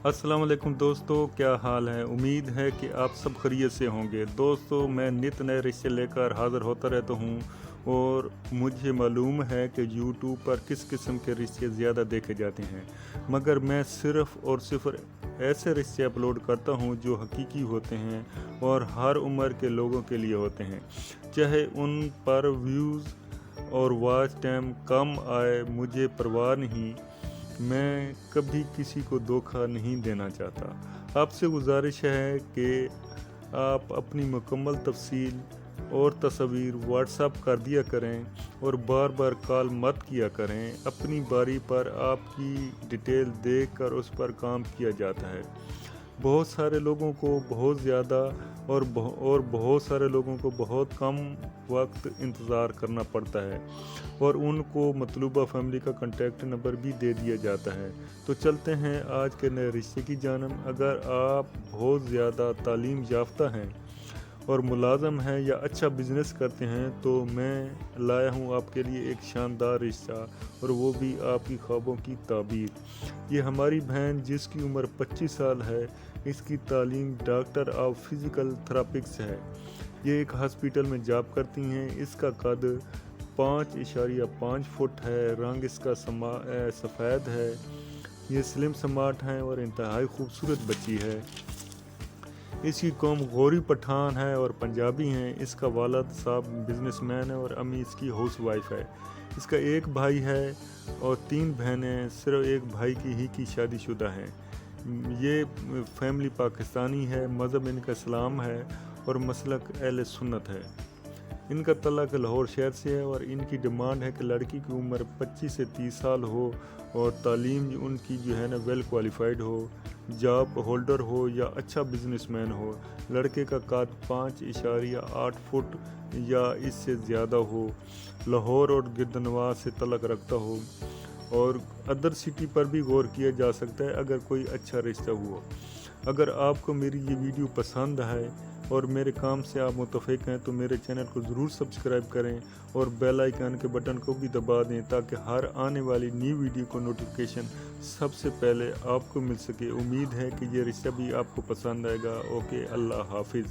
अस्सलाम वालेकुम दोस्तों, क्या हाल है। उम्मीद है कि आप सब खैरियत से होंगे। दोस्तों, मैं नित नए रिश्ते लेकर हाज़िर होता रहता हूँ और मुझे मालूम है कि यूट्यूब पर किस किस्म के रिश्ते ज़्यादा देखे जाते हैं, मगर मैं सिर्फ़ और सिर्फ ऐसे रिश्ते अपलोड करता हूँ जो हकीकी होते हैं और हर उम्र के लोगों के लिए होते हैं। चाहे उन पर व्यूज़ और वॉच टाइम कम आए, मुझे परवाह नहीं। मैं कभी किसी को धोखा नहीं देना चाहता। आपसे गुजारिश है कि आप अपनी मुकम्मल तफसील और तस्वीर व्हाट्सएप कर दिया करें और बार बार कॉल मत किया करें। अपनी बारी पर आपकी डिटेल देख कर उस पर काम किया जाता है। बहुत सारे लोगों को बहुत ज़्यादा और बहुत सारे लोगों को बहुत कम वक्त इंतज़ार करना पड़ता है और उनको मतलूबा फैमिली का कॉन्टैक्ट नंबर भी दे दिया जाता है। तो चलते हैं आज के नए रिश्ते की जानब। अगर आप बहुत ज़्यादा तालीम याफ्ता हैं और मुलाज़म हैं या अच्छा बिज़नेस करते हैं तो मैं लाया हूँ आपके लिए एक शानदार रिश्ता, और वो भी आपकी ख्वाबों की ताबीर। ये हमारी बहन जिसकी उम्र 25 साल है, इसकी तालीम डॉक्टर ऑफ फिज़िकल थेरापिक्स है। ये एक हॉस्पिटल में जॉब करती हैं। इसका कद 5.5 फुट है। रंग इसका सफ़ेद है। ये स्लिम स्मार्ट हैं और इंतहाई खूबसूरत बच्ची है। इसकी कौम गौरी पठान है और पंजाबी हैं। इसका वालिद साहब बिजनेसमैन है और अम्मी इसकी हाउस वाइफ है। इसका एक भाई है और 3 बहनें। सिर्फ एक भाई की शादीशुदा हैं। ये फैमिली पाकिस्तानी है। मज़हब इनका इस्लाम है और मसलक अहले सुन्नत है। इनका तलाक लाहौर शहर से है और इनकी डिमांड है कि लड़की की उम्र 25 से 30 साल हो और तालीम उनकी जो है ना वेल क्वालिफाइड हो, जॉब होल्डर हो या अच्छा बिजनेसमैन हो। लड़के का कद 5.8 फुट या इससे ज़्यादा हो, लाहौर और गिरदनवा से तलक रखता हो, और अदर सिटी पर भी गौर किया जा सकता है अगर कोई अच्छा रिश्ता हुआ। अगर आपको मेरी ये वीडियो पसंद है और मेरे काम से आप मुतफ़िक हैं तो मेरे चैनल को ज़रूर सब्सक्राइब करें और बेल आइकन के बटन को भी दबा दें ताकि हर आने वाली न्यू वीडियो को नोटिफिकेशन सबसे पहले आपको मिल सके। उम्मीद है कि ये रिश्ता भी आपको पसंद आएगा। ओके, अल्लाह हाफिज़।